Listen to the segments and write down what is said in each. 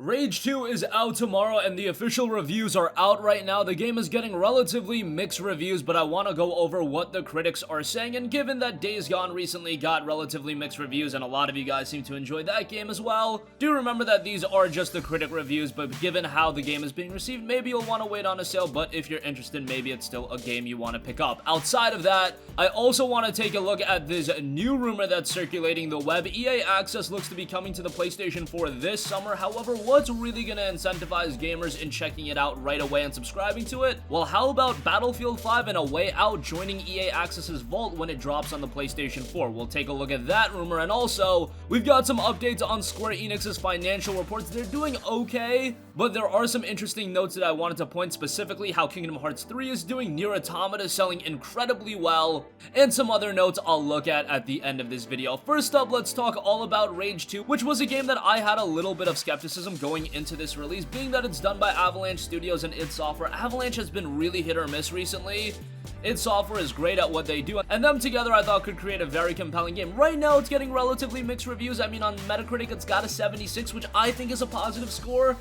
Rage 2 is out tomorrow and the official reviews are out right now. The game is getting relatively mixed reviews, but I want to go over what the critics are saying, and given that Days Gone recently got relatively mixed reviews and a lot of you guys seem to enjoy that game as well, do remember that these are just the critic reviews, but given how the game is being received, maybe you'll want to wait on a sale, but if you're interested, maybe it's still a game you want to pick up. Outside of that, I also want to take a look at this new rumor that's circulating the web. EA Access looks to be coming to the PlayStation 4 this summer. However, what's really going to incentivize gamers in checking it out right away and subscribing to it? Well, how about Battlefield 5 and A Way Out joining EA Access's vault when it drops on the PlayStation 4? We'll take a look at that rumor, and also, we've got some updates on Square Enix's financial reports. They're doing okay, but there are some interesting notes that I wanted to point, specifically how Kingdom Hearts 3 is doing, Nier Automata is selling incredibly well, and some other notes I'll look at the end of this video. First up, let's talk all about Rage 2, which was a game that I had a little bit of skepticism going into this release, being that it's done by Avalanche Studios and id Software. Avalanche has been really hit or miss recently. id Software is great at what they do, and them together I thought could create a very compelling game. Right now, it's getting relatively mixed reviews. I mean, on Metacritic, it's got a 76, which I think is a positive score.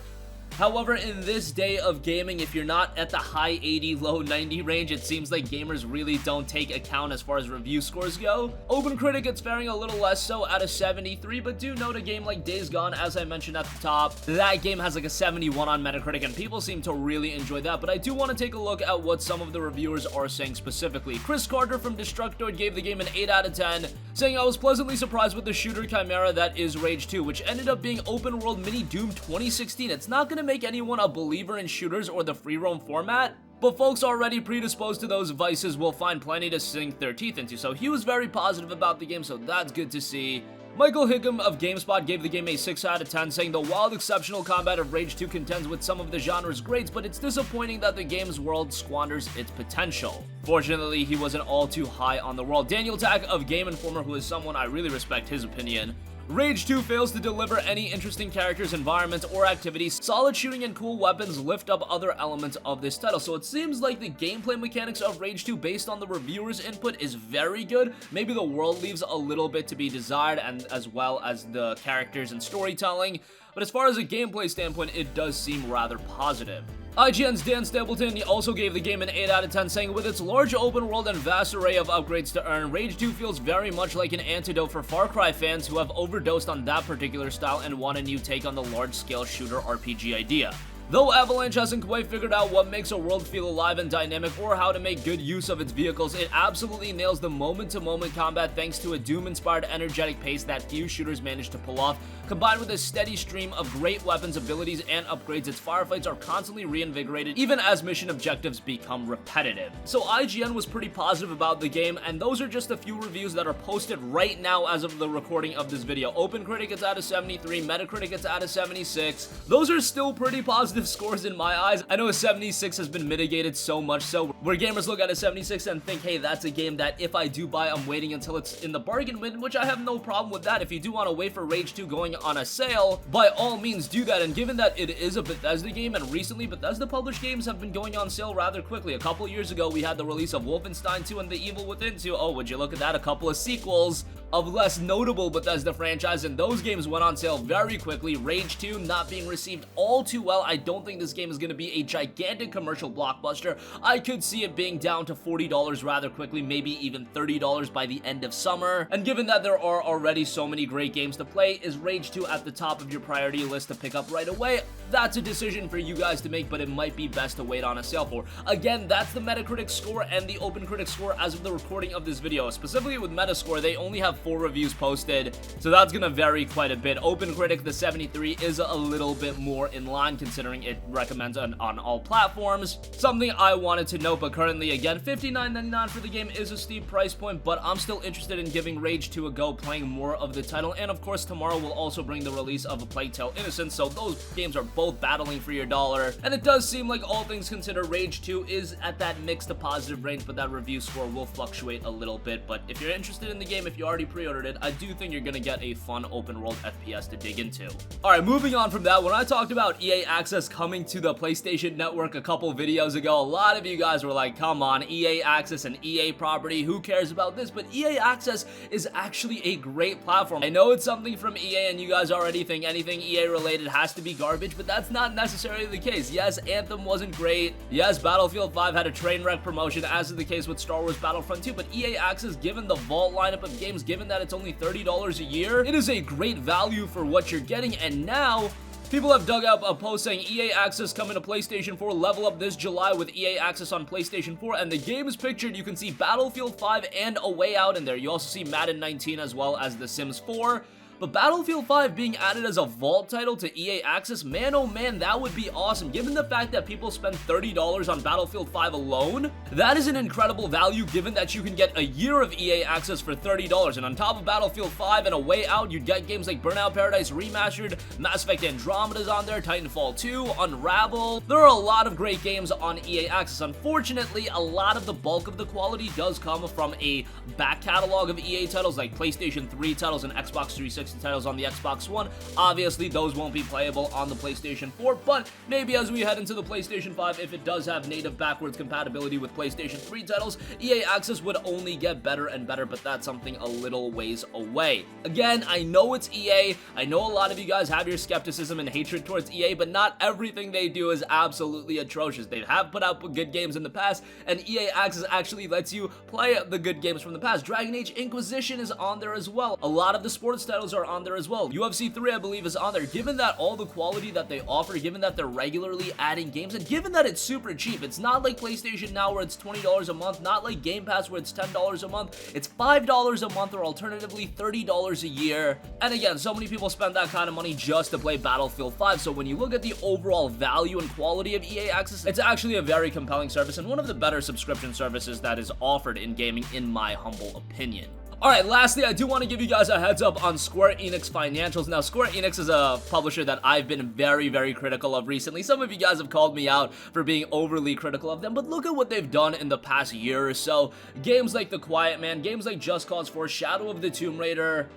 However, in this day of gaming, if you're not at the high 80, low 90 range, it seems like gamers really don't take account as far as review scores go. OpenCritic, it's faring a little less so at a 73, but do note a game like Days Gone, as I mentioned at the top, that game has like a 71 on Metacritic, and people seem to really enjoy that. But I do want to take a look at what some of the reviewers are saying specifically. Chris Carter from Destructoid gave the game an 8 out of 10, saying, "I was pleasantly surprised with the shooter chimera that is Rage 2, which ended up being open world mini Doom 2016. It's not going to make anyone a believer in shooters or the free roam format, but folks already predisposed to those vices will find plenty to sink their teeth into." So he was very positive about the game, so that's good to see. Michael Hickam of GameSpot gave the game a 6 out of 10, saying the wild, exceptional combat of Rage 2 contends with some of the genre's greats, but it's disappointing that the game's world squanders its potential. Fortunately, he wasn't all too high on the world. Daniel Tack of Game Informer, who is someone I really respect his opinion, Rage 2 fails to deliver any interesting characters, environments, or activities. Solid shooting and cool weapons lift up other elements of this title. So it seems like the gameplay mechanics of Rage 2, based on the reviewers' input, is very good. Maybe the world leaves a little bit to be desired, and as well as the characters and storytelling. But as far as a gameplay standpoint, it does seem rather positive. IGN's Dan Stapleton also gave the game an 8 out of 10, saying, "With its large open world and vast array of upgrades to earn, Rage 2 feels very much like an antidote for Far Cry fans who have overdosed on that particular style and want a new take on the large-scale shooter RPG idea." Though Avalanche hasn't quite figured out what makes a world feel alive and dynamic or how to make good use of its vehicles, it absolutely nails the moment-to-moment combat thanks to a Doom-inspired energetic pace that few shooters manage to pull off. Combined with a steady stream of great weapons, abilities, and upgrades, its firefights are constantly reinvigorated even as mission objectives become repetitive. So IGN was pretty positive about the game, and those are just a few reviews that are posted right now as of the recording of this video. OpenCritic, it's at a 73, Metacritic, it's at a 76. Those are still pretty positive scores in my eyes. I know a 76 has been mitigated so much so where gamers look at a 76 and think, hey, that's a game that if I do buy, I'm waiting until it's in the bargain bin, which I have no problem with that. If you do want to wait for Rage 2 going on a sale, by all means do that. And given that it is a Bethesda game, and recently Bethesda published games have been going on sale rather quickly. A couple years ago, we had the release of Wolfenstein 2 and The Evil Within 2. Oh, would you look at that? A couple of sequels of less notable Bethesda franchise, and those games went on sale very quickly. Rage 2 not being received all too well. I don't think this game is going to be a gigantic commercial blockbuster. I could see it being down to $40 rather quickly, maybe even $30 by the end of summer. And given that there are already so many great games to play, is Rage 2 at the top of your priority list to pick up right away? That's a decision for you guys to make, but it might be best to wait on a sale for. Again, that's the Metacritic score and the OpenCritic score as of the recording of this video. Specifically with Metascore, they only have 4 reviews posted, so that's gonna vary quite a bit. OpenCritic, the 73, is a little bit more in line considering it recommends on all platforms. Something I wanted to note, but currently, again, $59.99 for the game is a steep price point, but I'm still interested in giving Rage 2 a go, playing more of the title. And of course, tomorrow will also bring the release of A Plague Tale Innocence, so those games are both battling for your dollar. And it does seem like, all things considered, Rage 2 is at that mixed to positive range, but that review score will fluctuate a little bit. But if you're interested in the game, if you already pre-ordered it, I do think you're gonna get a fun open world FPS to dig into. Alright, moving on from that, when I talked about EA Access coming to the PlayStation Network a couple videos ago, a lot of you guys were like, come on, EA Access and EA property, who cares about this? But EA Access is actually a great platform. I know it's something from EA and you guys already think anything EA related has to be garbage, but that's not necessarily the case. Yes, Anthem wasn't great. Yes, Battlefield 5 had a train wreck promotion, as is the case with Star Wars Battlefront 2, but EA Access, given the vault lineup of games, given that it's only $30 a year, it is a great value for what you're getting. And now people have dug up a post saying EA Access coming to PlayStation 4, level up this July with EA Access on PlayStation 4, and the game is pictured. You can see Battlefield 5 and A Way Out in there. You also see Madden 19 as well as The Sims 4. But Battlefield 5 being added as a vault title to EA Access, man oh man, that would be awesome. Given the fact that people spend $30 on Battlefield 5 alone, that is an incredible value given that you can get a year of EA Access for $30. And on top of Battlefield 5 and A Way Out, you'd get games like Burnout Paradise Remastered, Mass Effect Andromeda's on there, Titanfall 2, Unravel. There are a lot of great games on EA Access. Unfortunately, a lot of the bulk of the quality does come from a back catalog of EA titles like PlayStation 3 titles and Xbox 360 titles on the Xbox One. Obviously, those won't be playable on the PlayStation 4, but maybe as we head into the PlayStation 5, if it does have native backwards compatibility with PlayStation 3 titles, EA Access would only get better and better, but that's something a little ways away. Again, I know it's EA. I know a lot of you guys have your skepticism and hatred towards EA, but not everything they do is absolutely atrocious. They have put out good games in the past, and EA Access actually lets you play the good games from the past. Dragon Age Inquisition is on there as well. A lot of the sports titles are on there as well. UFC 3, I believe, is on there. Given that all the quality that they offer, given that they're regularly adding games, and given that it's super cheap, it's not like PlayStation Now where it's $20 a month, not like Game Pass where it's $10 a month, it's $5 a month or alternatively $30 a year. And again, so many people spend that kind of money just to play Battlefield 5, so when you look at the overall value and quality of EA Access, it's actually a very compelling service and one of the better subscription services that is offered in gaming, in my humble opinion. Alright, lastly, I do want to give you guys a heads up on Square Enix financials. Now, Square Enix is a publisher that I've been very, very critical of recently. Some of you guys have called me out for being overly critical of them, but look at what they've done in the past year or so. Games like The Quiet Man, games like Just Cause 4, Shadow of the Tomb Raider,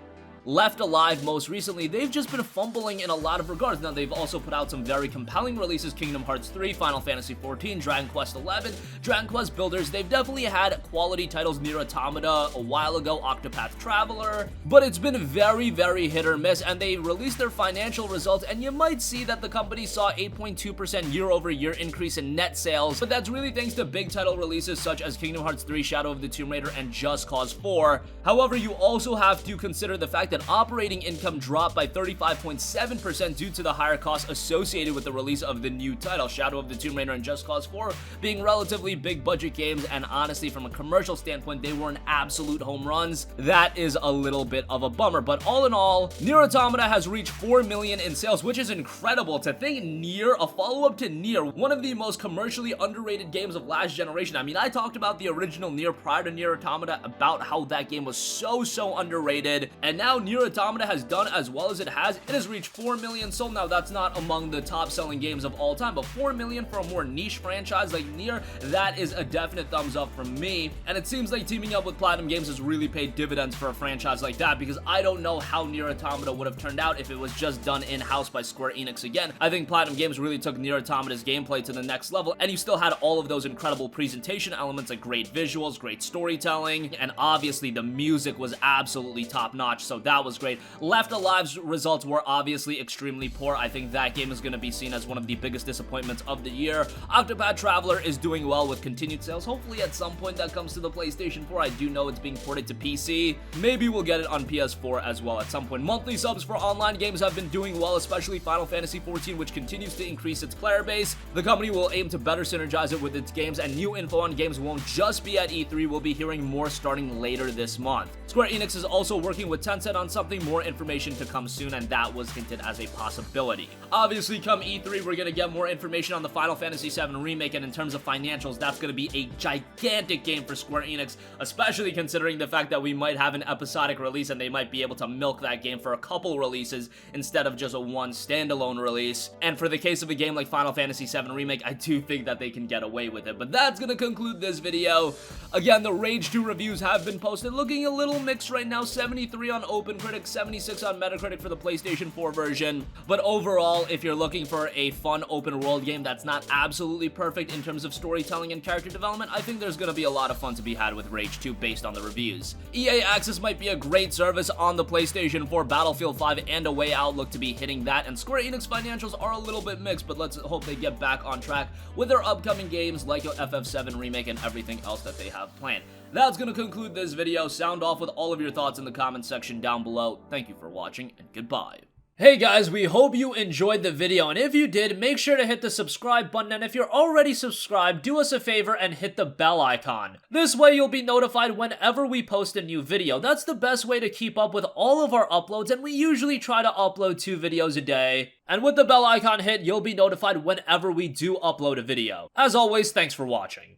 Left Alive most recently, they've just been fumbling in a lot of regards. Now, they've also put out some very compelling releases: Kingdom Hearts 3, Final Fantasy 14, Dragon Quest 11, Dragon Quest Builders. They've definitely had quality titles, Nier Automata a while ago, Octopath Traveler, but it's been very, very hit or miss, and they released their financial results, and you might see that the company saw 8.2% year-over-year increase in net sales, but that's really thanks to big title releases such as Kingdom Hearts 3, Shadow of the Tomb Raider, and Just Cause 4. However, you also have to consider the fact that operating income dropped by 35.7% due to the higher costs associated with the release of the new title, Shadow of the Tomb Raider and Just Cause 4 being relatively big budget games, and honestly, from a commercial standpoint, they weren't absolute home runs. That is a little bit of a bummer, but all in all, Nier Automata has reached 4 million in sales, which is incredible. To think Nier, a follow-up to Nier, one of the most commercially underrated games of last generation. I mean, I talked about the original Nier prior to Nier Automata, about how that game was so underrated, and now Nier Automata has done as well as it has. It has reached 4 million sold. Now, that's not among the top selling games of all time, but 4 million for a more niche franchise like Nier, that is a definite thumbs up from me. And it seems like teaming up with Platinum Games has really paid dividends for a franchise like that, because I don't know how Nier Automata would have turned out if it was just done in-house by Square Enix again. I think Platinum Games really took Nier Automata's gameplay to the next level, and you still had all of those incredible presentation elements like great visuals, great storytelling, and obviously the music was absolutely top-notch, so that was great. Left Alive's results were obviously extremely poor. I think that game is going to be seen as one of the biggest disappointments of the year. Octopath Traveler is doing well with continued sales. Hopefully at some point that comes to the PlayStation 4. I do know it's being ported to PC. Maybe we'll get it on PS4 as well at some point. Monthly subs for online games have been doing well, especially Final Fantasy 14, which continues to increase its player base. The company will aim to better synergize it with its games, and new info on games won't just be at E3. We'll be hearing more starting later this month. Square Enix is also working with Tencent on something, more information to come soon, and that was hinted as a possibility. Obviously, come E3, we're gonna get more information on the Final Fantasy VII Remake, and in terms of financials, that's gonna be a gigantic game for Square Enix, especially considering the fact that we might have an episodic release and they might be able to milk that game for a couple releases instead of just a one standalone release. And for the case of a game like Final Fantasy VII Remake, I do think that they can get away with it. But that's gonna conclude this video. Again, the Rage 2 reviews have been posted, looking a little mixed right now. 73 on OpenCritic, 76 on Metacritic for the PlayStation 4 version. But overall, if you're looking for a fun open world game that's not absolutely perfect in terms of storytelling and character development, I think there's gonna be a lot of fun to be had with Rage 2 based on the reviews. EA Access might be a great service on the PlayStation 4. Battlefield 5 and A Way Out look to be hitting that, and Square Enix financials are a little bit mixed, but let's hope they get back on track with their upcoming games like FF7 Remake and everything else that they have planned. That's gonna conclude this video. Sound off with all of your thoughts in the comment section down below. Thank you for watching, and goodbye. Hey guys, we hope you enjoyed the video, and if you did, make sure to hit the subscribe button, and if you're already subscribed, do us a favor and hit the bell icon. This way you'll be notified whenever we post a new video. That's the best way to keep up with all of our uploads, and we usually try to upload 2 videos a day. And with the bell icon hit, you'll be notified whenever we do upload a video. As always, thanks for watching.